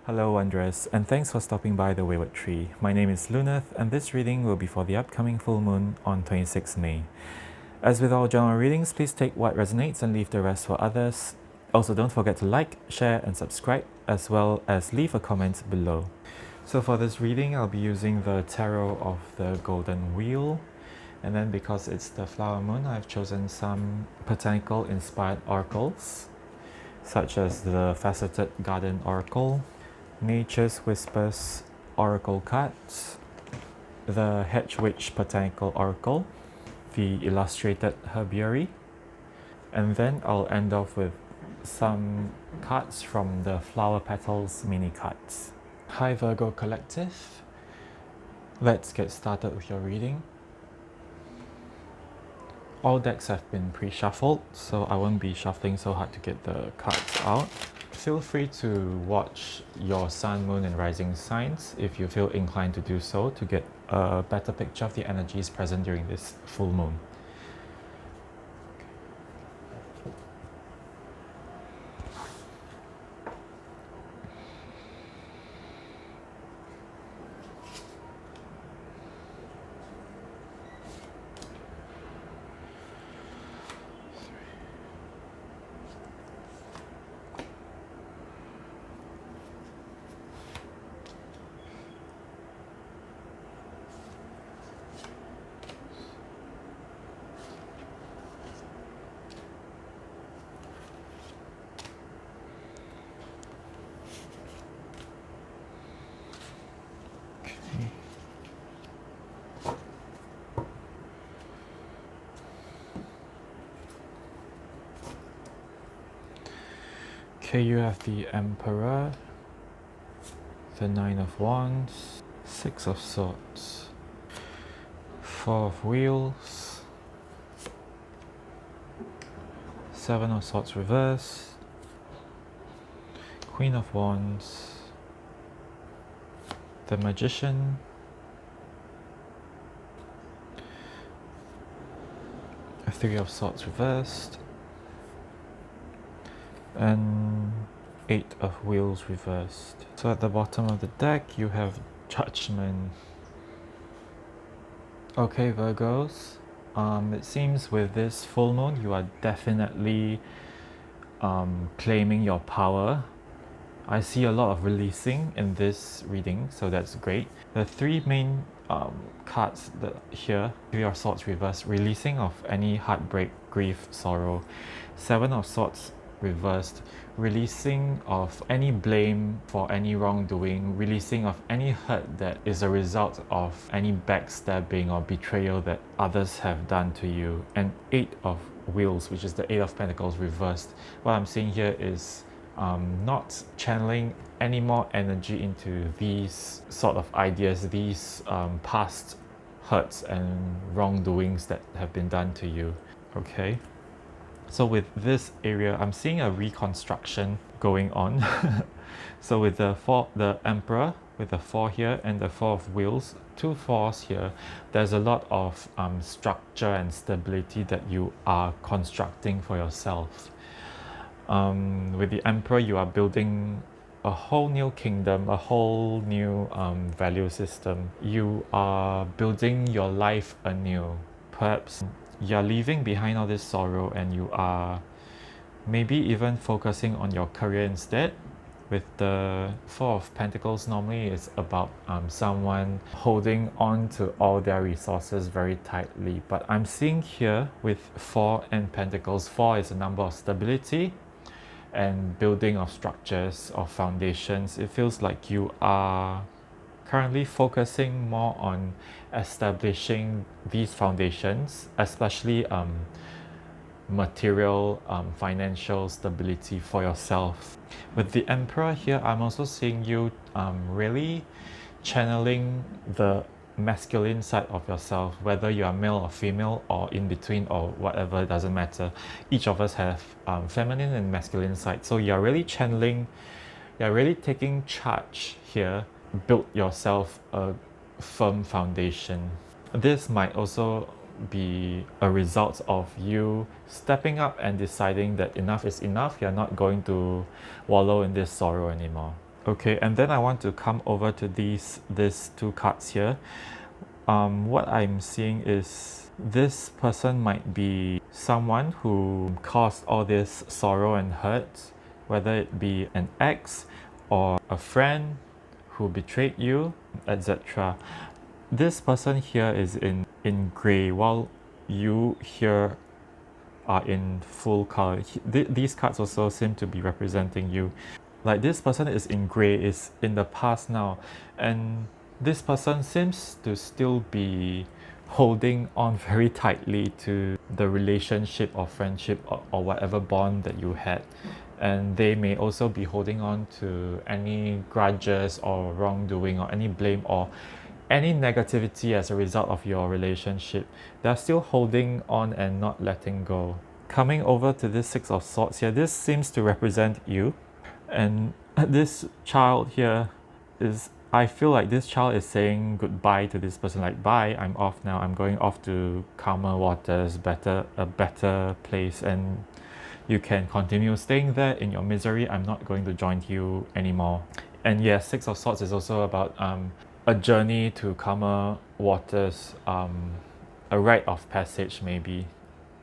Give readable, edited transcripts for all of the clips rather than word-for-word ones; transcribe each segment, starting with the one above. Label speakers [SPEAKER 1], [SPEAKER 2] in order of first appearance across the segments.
[SPEAKER 1] Hello Wanderers, and thanks for stopping by the Wayward Tree. My name is Luneth, and this reading will be for the upcoming full moon on 26 May. As with all general readings, please take what resonates and leave the rest for others. Also, don't forget to like, share, and subscribe, as well as leave a comment below. So for this reading, I'll be using the Tarot of the Golden Wheel. And then because it's the flower moon, I've chosen some botanical inspired oracles, such as the Faceted Garden Oracle, Nature's Whispers Oracle cards, the Hedge Witch Botanical Oracle, the Illustrated Herbiary, and then I'll end off with some cards from the Flower Petals mini cards. Hi Virgo Collective, let's get started with your reading. All decks have been pre-shuffled, so I won't be shuffling so hard to get the cards out. Feel free to watch your sun, moon, and rising signs if you feel inclined to do so to get a better picture of the energies present during this full moon. Okay, you have the Emperor, the Nine of Wands, Six of Swords, Four of Wheels, Seven of Swords reversed, Queen of Wands, the Magician, Three of Swords reversed, and Eight of Wheels reversed. So at the bottom of the deck you have Judgment. Okay Virgos, it seems with this full moon you are definitely claiming your power. I see a lot of releasing in this reading, so that's great. The three main cards here, Three of Swords reversed, releasing of any heartbreak, grief, sorrow. Seven of Swords reversed, releasing of any blame for any wrongdoing, releasing of any hurt that is a result of any backstabbing or betrayal that others have done to you. And Eight of Wheels, which is the Eight of Pentacles reversed. What I'm seeing here is not channeling any more energy into these sort of ideas, these past hurts and wrongdoings that have been done to you. Okay, so with this area I'm seeing a reconstruction going on. So with the Emperor, with the Four here and the Four of Wheels, two fours here, there's a lot of structure and stability that you are constructing for yourself. With the Emperor you are building a whole new kingdom, a whole new value system. You are building your life anew. Perhaps you're leaving behind all this sorrow and you are maybe even focusing on your career instead. With the Four of Pentacles, normally it's about someone holding on to all their resources very tightly, but I'm seeing here with Four and Pentacles, Four is a number of stability and building of structures, of foundations. It feels like you are currently focusing more on establishing these foundations, especially material, financial stability for yourself. With the Emperor here, I'm also seeing you really channeling the masculine side of yourself, whether you are male or female or in between or whatever, it doesn't matter. Each of us have feminine and masculine side, so you're really channeling, you're really taking charge here. Build yourself a firm foundation. This might also be a result of you stepping up and deciding that enough is enough. You're not going to wallow in this sorrow anymore. Okay, and then I want to come over to these two cards here. What I'm seeing is this person might be someone who caused all this sorrow and hurt, whether it be an ex or a friend who betrayed you, etc. This person here is in gray, while you here are in full color. These cards also seem to be representing you. Like this person is in gray, is in the past now, and this person seems to still be holding on very tightly to the relationship or friendship or whatever bond that you had, and they may also be holding on to any grudges or wrongdoing or any blame or any negativity as a result of your relationship. They're still holding on and not letting go. Coming over to this Six of Swords here, this seems to represent you, and this child here is, I feel like this child is saying goodbye to this person, like, bye, I'm off now, I'm going off to calmer waters, a better place, and you can continue staying there in your misery. I'm not going to join you anymore. And yes, Six of Swords is also about a journey to calmer waters, a rite of passage maybe,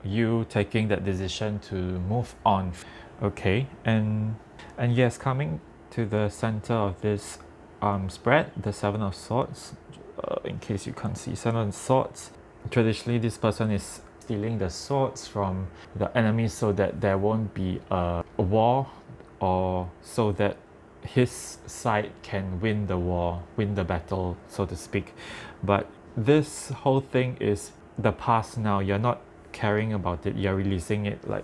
[SPEAKER 1] you taking that decision to move on. Okay, and yes, coming to the center of this spread, the Seven of Swords, in case you can't see, Seven of Swords, traditionally this person is stealing the swords from the enemy so that there won't be a war, or so that his side can win the war, win the battle, so to speak. But this whole thing is the past now. You're not caring about it, you're releasing it. Like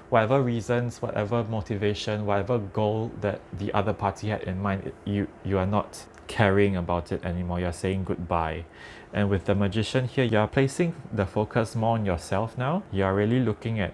[SPEAKER 1] whatever reasons, whatever motivation, whatever goal that the other party had in mind, you are not caring about it anymore. You're saying goodbye. And with the Magician here, you're placing the focus more on yourself now. You're really looking at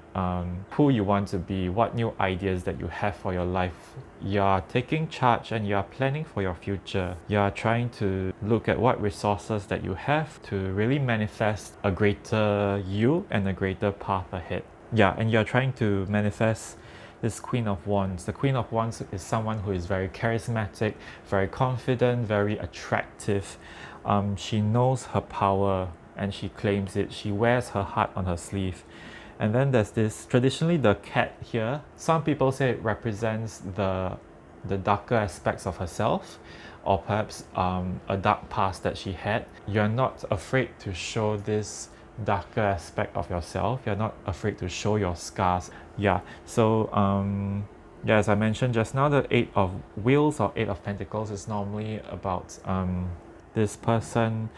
[SPEAKER 1] who you want to be, what new ideas that you have for your life. You're taking charge and you're planning for your future. You're trying to look at what resources that you have to really manifest a greater you and a greater path ahead. Yeah, and you're trying to manifest this Queen of Wands. The Queen of Wands is someone who is very charismatic, very confident, very attractive. She knows her power and she claims it. She wears her heart on her sleeve. And then there's this, traditionally the cat here, some people say it represents the darker aspects of herself, or perhaps a dark past that she had. You're not afraid to show this darker aspect of yourself. You're not afraid to show your scars. Yeah, so yeah, as I mentioned just now, the Eight of Wheels or Eight of Pentacles is normally about this person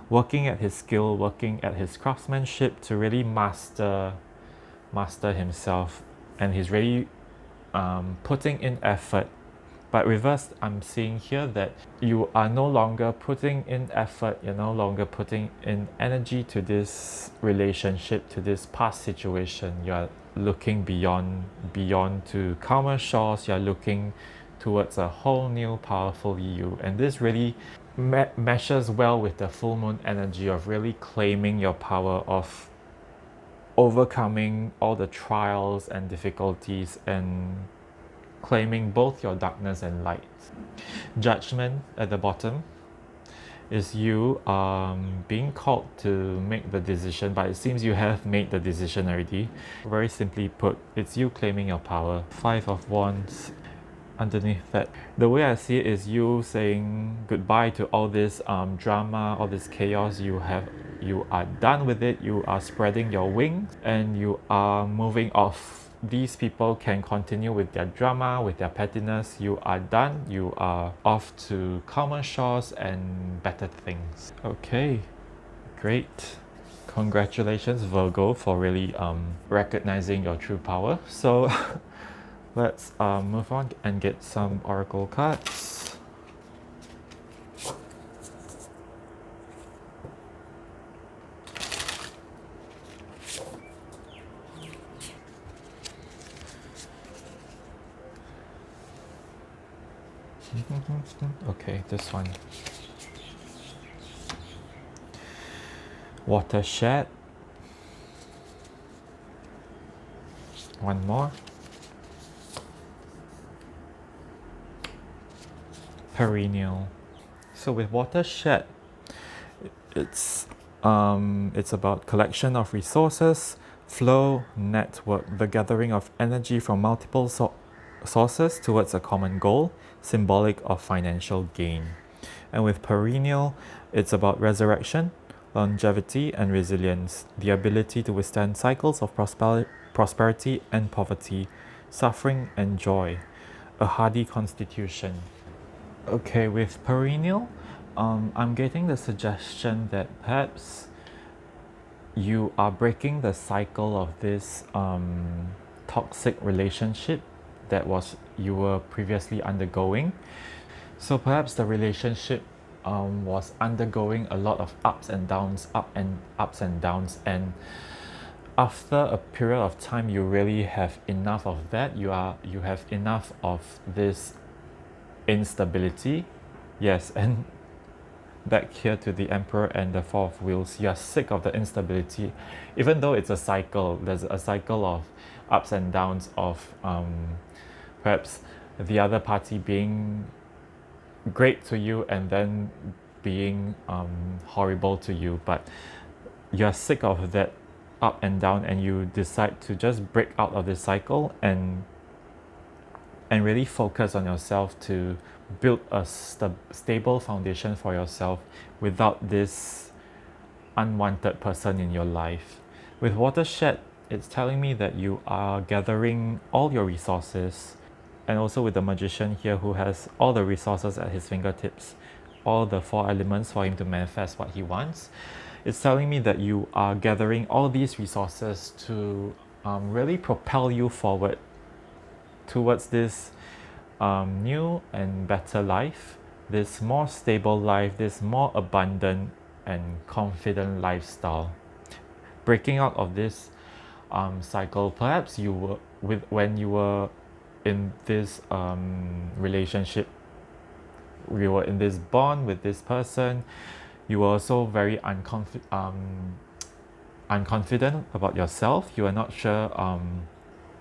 [SPEAKER 1] working at his skill, working at his craftsmanship to really master himself, and he's really putting in effort. But reversed, I'm seeing here that you are no longer putting in effort, you're no longer putting in energy to this relationship, to this past situation. You're looking beyond to calmer shores. You're looking towards a whole new powerful you, and this really meshes well with the full moon energy of really claiming your power, of overcoming all the trials and difficulties and claiming both your darkness and light. Judgment at the bottom is you being called to make the decision, but it seems you have made the decision already. Very simply put, it's you claiming your power. Five of Wands underneath that. The way I see it is you saying goodbye to all this drama, all this chaos. You are done with it. You are spreading your wings and you are moving off. These people can continue with their drama, with their pettiness. You are done. You are off to calmer shores and better things. Okay, great. Congratulations, Virgo, for really recognizing your true power. So let's move on and get some oracle cards. Okay, this one. Watershed. One more. perennial. So with watershed, it's about collection of resources, flow, network, the gathering of energy from multiple sources towards a common goal, symbolic of financial gain. And with perennial, it's about resurrection, longevity, and resilience, the ability to withstand cycles of prosperity and poverty, suffering and joy, a hardy constitution. Okay, with perennial, I'm getting the suggestion that perhaps you are breaking the cycle of this toxic relationship that you were previously undergoing. So perhaps the relationship was undergoing a lot of ups and downs, ups and downs, and after a period of time, you really have enough of that. You have enough of this instability. Yes, and back here to the Emperor and the Four of Wheels, you are sick of the instability, even though it's a cycle. There's a cycle of ups and downs of perhaps the other party being great to you and then being horrible to you, but you're sick of that up and down, and you decide to just break out of this cycle and really focus on yourself to build a stable foundation for yourself without this unwanted person in your life. With watershed, it's telling me that you are gathering all your resources, and also with the magician here who has all the resources at his fingertips, all the 4 elements for him to manifest what he wants. It's telling me that you are gathering all these resources to really propel you forward towards this new and better life, this more stable life, this more abundant and confident lifestyle. Breaking out of this cycle, perhaps when you were in this relationship, you were in this bond with this person, you were also very unconfident about yourself. You are not sure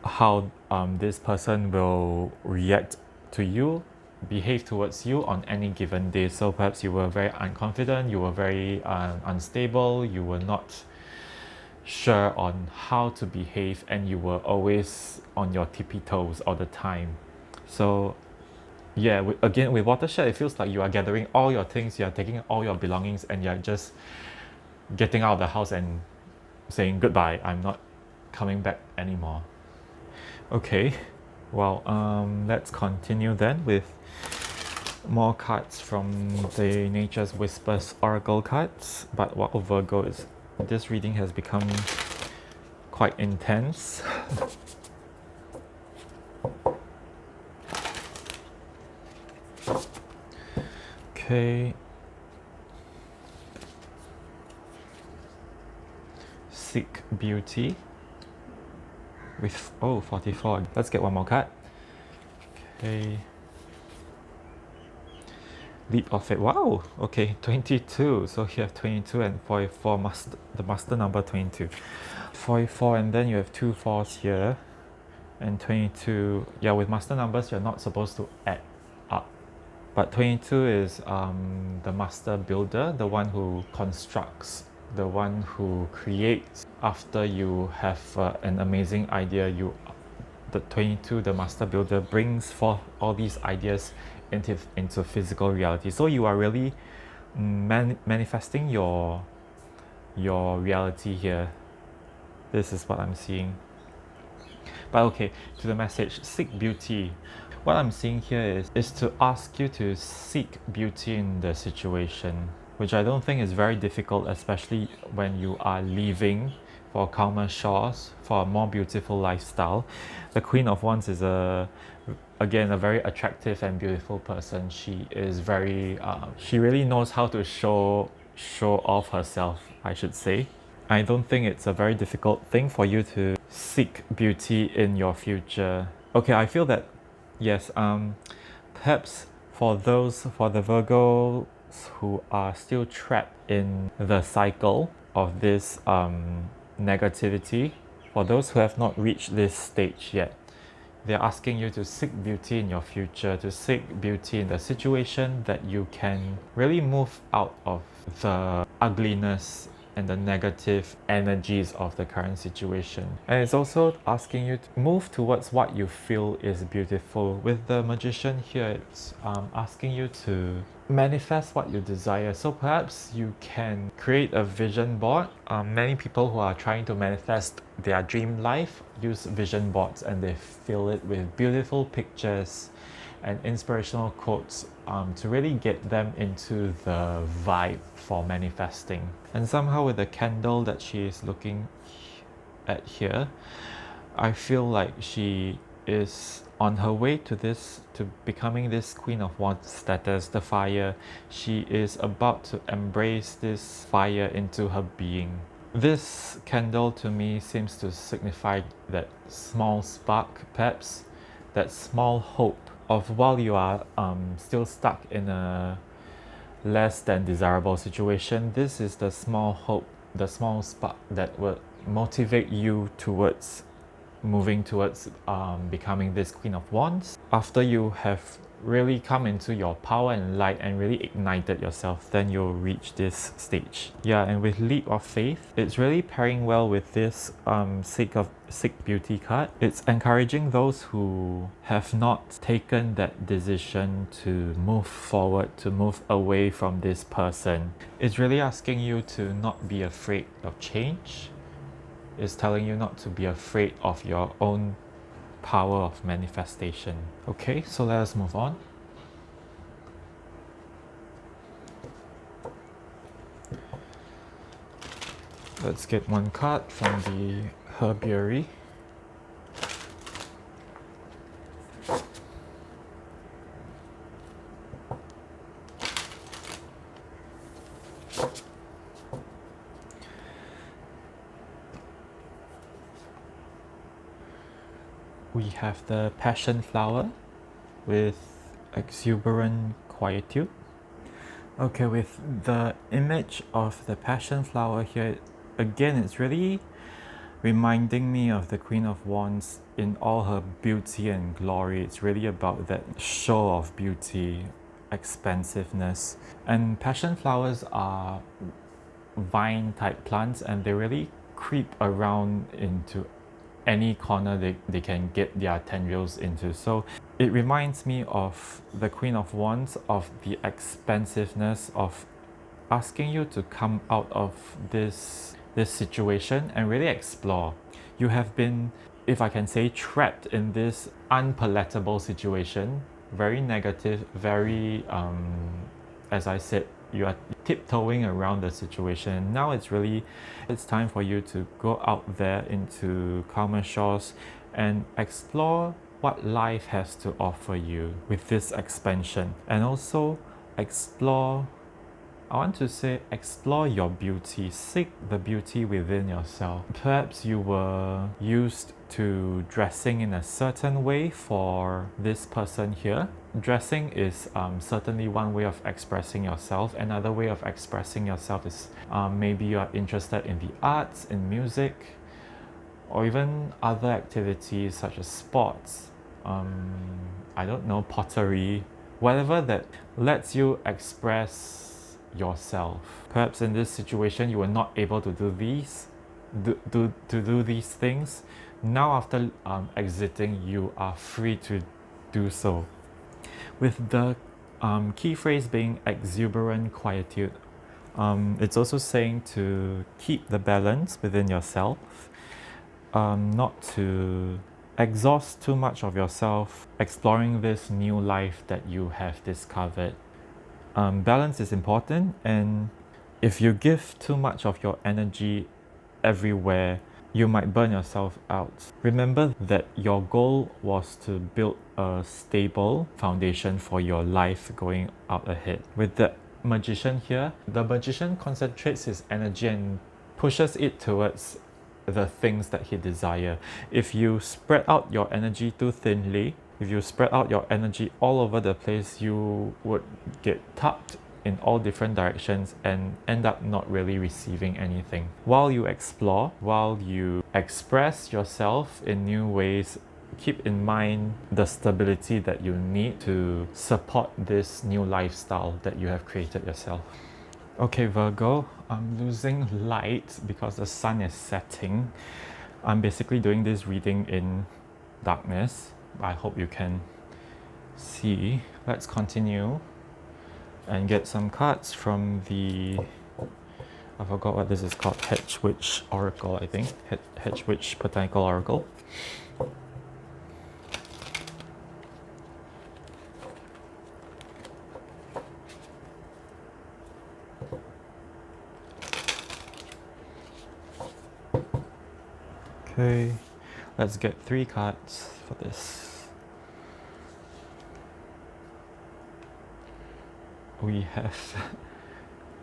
[SPEAKER 1] how this person will react to you, behave towards you on any given day. So perhaps you were very unconfident, you were very unstable, you were not sure on how to behave, and you were always on your tippy toes all the time. So yeah, again with watershed, it feels like you are gathering all your things, you are taking all your belongings, and you're just getting out of the house and saying goodbye. I'm not coming back anymore. Okay, well, let's continue then with more cards from the Nature's Whispers Oracle cards. But wow, Virgo, this reading has become quite intense. Okay. Seek beauty with 44. Let's get one more card. Okay. Leap of faith. Wow. Okay, 22. So you have 22 and 44. The master number 22. 44, and then you have 2 4s here, and 22. Yeah, with master numbers, you're not supposed to add up. But 22 is the master builder, the one who constructs, the one who creates. After you have an amazing idea, the 22, the master builder, brings forth all these ideas into physical reality. So you are really manifesting your reality here. This is what I'm seeing. But okay, to the message, seek beauty. What I'm seeing here is to ask you to seek beauty in the situation, which I don't think is very difficult, especially when you are leaving for calmer shores, for a more beautiful lifestyle. The Queen of Wands is again a very attractive and beautiful person. She is very she really knows how to show off herself, I should say. I don't think it's a very difficult thing for you to seek beauty in your future. Okay, I feel that yes, perhaps for the Virgos who are still trapped in the cycle of this negativity, for those who have not reached this stage yet, They're asking you to seek beauty in your future, to seek beauty in the situation, that you can really move out of the ugliness and the negative energies of the current situation. And it's also asking you to move towards what you feel is beautiful. With the Magician here, it's asking you to manifest what you desire. So perhaps you can create a vision board. Many people who are trying to manifest their dream life use vision boards, and they fill it with beautiful pictures and inspirational quotes to really get them into the vibe for manifesting. And somehow with the candle that she is looking at here, I feel like she is on her way to becoming this Queen of Wands status, the fire. She is about to embrace this fire into her being. This candle to me seems to signify that small spark, perhaps that small hope of, while you are still stuck in a less than desirable situation, this is the small hope, the small spark that would motivate you towards moving towards becoming this Queen of Wands. After you have really come into your power and light and really ignited yourself, then you'll reach this stage. Yeah, and with Leap of Faith, it's really pairing well with this Seek Beauty card. It's encouraging those who have not taken that decision to move forward, to move away from this person. It's really asking you to not be afraid of change. It's telling you not to be afraid of your own power of manifestation. Okay, so let us move on. Let's get one card from the herbiary. We have the passion flower with exuberant quietude. Okay, with the image of the passion flower here, again, it's really reminding me of the Queen of Wands in all her beauty and glory. It's really about that show of beauty, expansiveness. And passion flowers are vine type plants, and they really creep around into any corner they can get their tendrils into. So it reminds me of the Queen of Wands, of the expansiveness, of asking you to come out of this situation and really explore. You have been, if I can say, trapped in this unpalatable situation, very negative, very as I said, you are tiptoeing around the situation. Now it's time for you to go out there into calmer shores and explore what life has to offer you with this expansion. And also explore your beauty. Seek the beauty within yourself. Perhaps you were used to dressing in a certain way for this person here. Dressing is certainly one way of expressing yourself. Another way of expressing yourself is maybe you are interested in the arts, in music, or even other activities such as sports, I don't know, pottery, whatever that lets you express yourself. Perhaps in this situation you were not able to do these things. Now after exiting, you are free to do so. With the key phrase being exuberant quietude, it's also saying to keep the balance within yourself, not to exhaust too much of yourself exploring this new life that you have discovered. Balance is important, and if you give too much of your energy everywhere, you might burn yourself out. Remember that your goal was to build a stable foundation for your life going out ahead. With the Magician here, the Magician concentrates his energy and pushes it towards the things that he desires. If you spread out your energy too thinly, if you spread out your energy all over the place, you would get tucked in all different directions and end up not really receiving anything. While you explore, while you express yourself in new ways, keep in mind the stability that you need to support this new lifestyle that you have created yourself. Okay, Virgo, I'm losing light because the sun is setting. I'm basically doing this reading in darkness. I hope you can see. Let's continue and get some cards from the, I forgot what this is called, Hedge Witch Oracle, I think. Hedge Witch Botanical Oracle. Okay, let's get 3 cards for this. We have,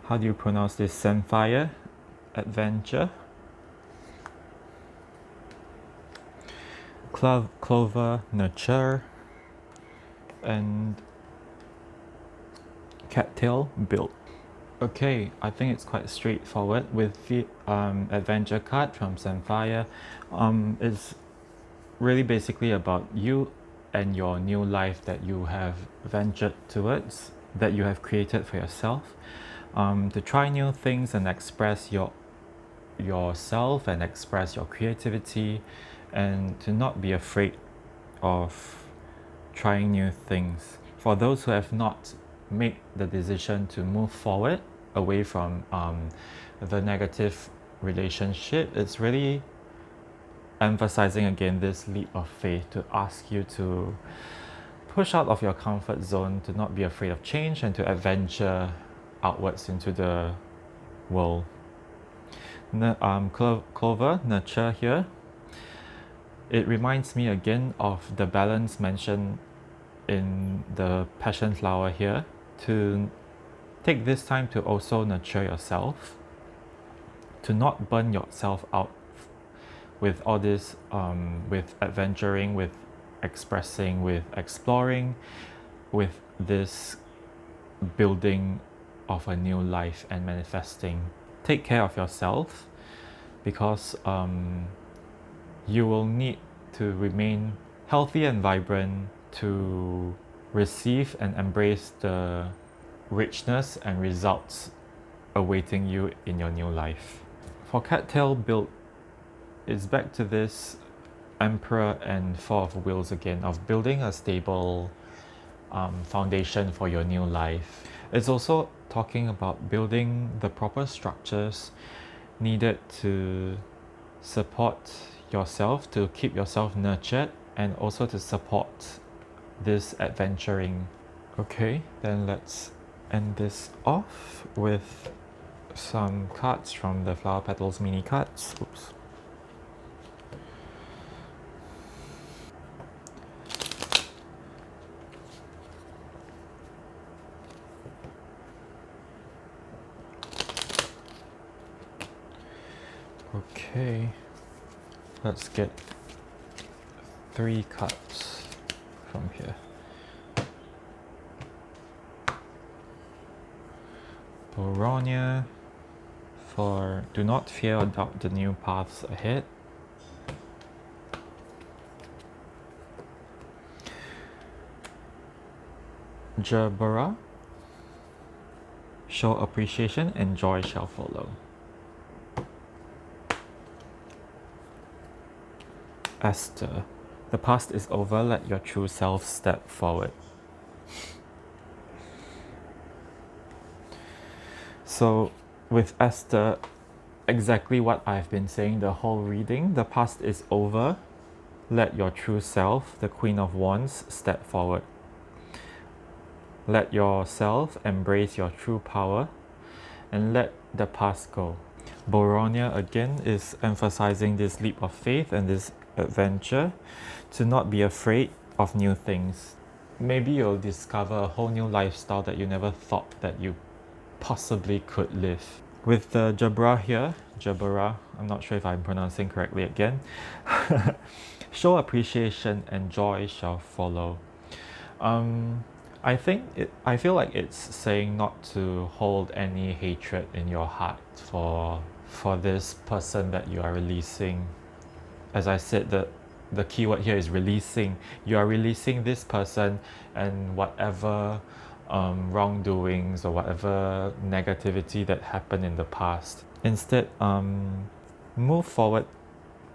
[SPEAKER 1] how do you pronounce this? Samphire, Adventure, Clover, Nurture, and Cattail, Build. Okay, I think it's quite straightforward with the Adventure card from Samphire. It's really basically about you and your new life that you have ventured towards, that you have created for yourself, to try new things and express yourself and express your creativity, and to not be afraid of trying new things. For those who have not made the decision to move forward away from the negative relationship, it's really emphasizing again this leap of faith to ask you to push out of your comfort zone, to not be afraid of change, and to adventure outwards into the world. Clover, Nurture here, it reminds me again of the balance mentioned in the passion flower here, to take this time to also nurture yourself, to not burn yourself out with all this, with adventuring, with expressing, with exploring, with this building of a new life and manifesting. Take care of yourself, because you will need to remain healthy and vibrant to receive and embrace the richness and results awaiting you in your new life. For Cattail Build, it's back to this Emperor and Four of Wheels again, of building a stable foundation for your new life. It's also talking about building the proper structures needed to support yourself, to keep yourself nurtured, and also to support this adventuring. Okay, then let's end this off with some cards from the Flower Petals mini cards. Oops. Okay, let's get 3 cards from here. Boronia for do not fear or doubt the new paths ahead. Gerbera, show appreciation and joy shall follow. Esther, the past is over, let your true self step forward. So with Esther, exactly what I've been saying the whole reading, the past is over, let your true self, the Queen of Wands, step forward. Let yourself embrace your true power and let the past go. Boronia again is emphasizing this leap of faith and this adventure, to not be afraid of new things. Maybe you'll discover a whole new lifestyle that you never thought that you possibly could live. With the Gerbera here, Gerbera, I'm not sure if I'm pronouncing correctly again, show appreciation and joy shall follow. I feel like it's saying not to hold any hatred in your heart for this person that you are releasing. As I said, the keyword here is releasing. You are releasing this person and whatever wrongdoings or whatever negativity that happened in the past. Instead, move forward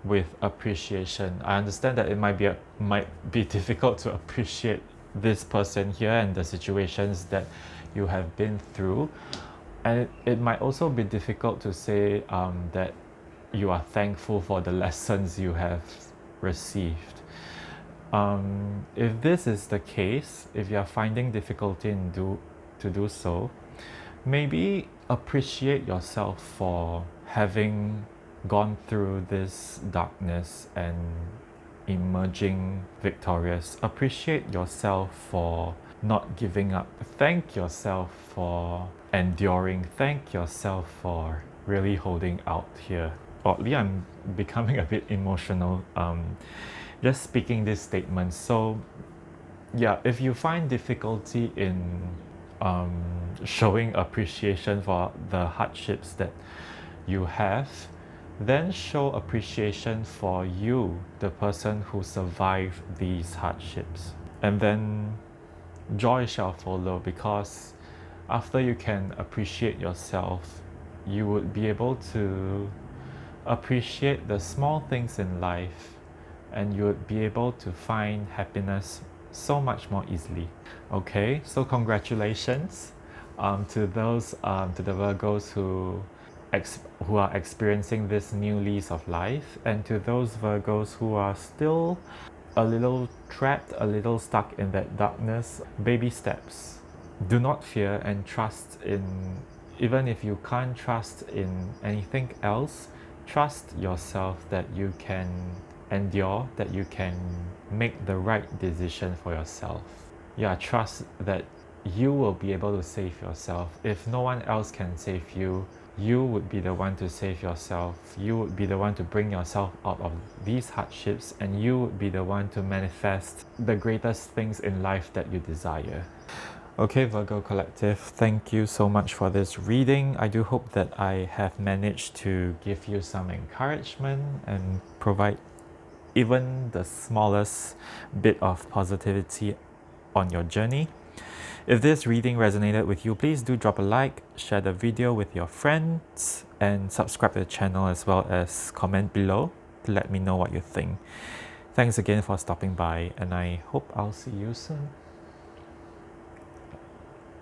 [SPEAKER 1] with appreciation. I understand that it might be difficult to appreciate this person here and the situations that you have been through, and it might also be difficult to say that you are thankful for the lessons you have received. If this is the case, if you are finding difficulty to do so, maybe appreciate yourself for having gone through this darkness and emerging victorious. Appreciate yourself for not giving up. Thank yourself for enduring. Thank yourself for really holding out here. Oddly, I'm becoming a bit emotional just speaking this statement. So yeah, if you find difficulty in showing appreciation for the hardships that you have, then show appreciation for you, the person who survived these hardships. And then joy shall follow, because after you can appreciate yourself, you would be able to appreciate the small things in life, and you would be able to find happiness so much more easily. Okay, so congratulations to those to the Virgos who are experiencing this new lease of life, and to those Virgos who are still a little trapped, a little stuck in that darkness. Baby steps. Do not fear and trust in, even if you can't trust in anything else, trust yourself that you can endure, that you can make the right decision for yourself. Yeah, trust that you will be able to save yourself. If no one else can save you, you would be the one to save yourself. You would be the one to bring yourself out of these hardships, and you would be the one to manifest the greatest things in life that you desire. Okay, Virgo Collective, thank you so much for this reading. I do hope that I have managed to give you some encouragement and provide even the smallest bit of positivity on your journey. If this reading resonated with you, please do drop a like, share the video with your friends, and subscribe to the channel, as well as comment below to let me know what you think. Thanks again for stopping by, and I hope I'll see you soon.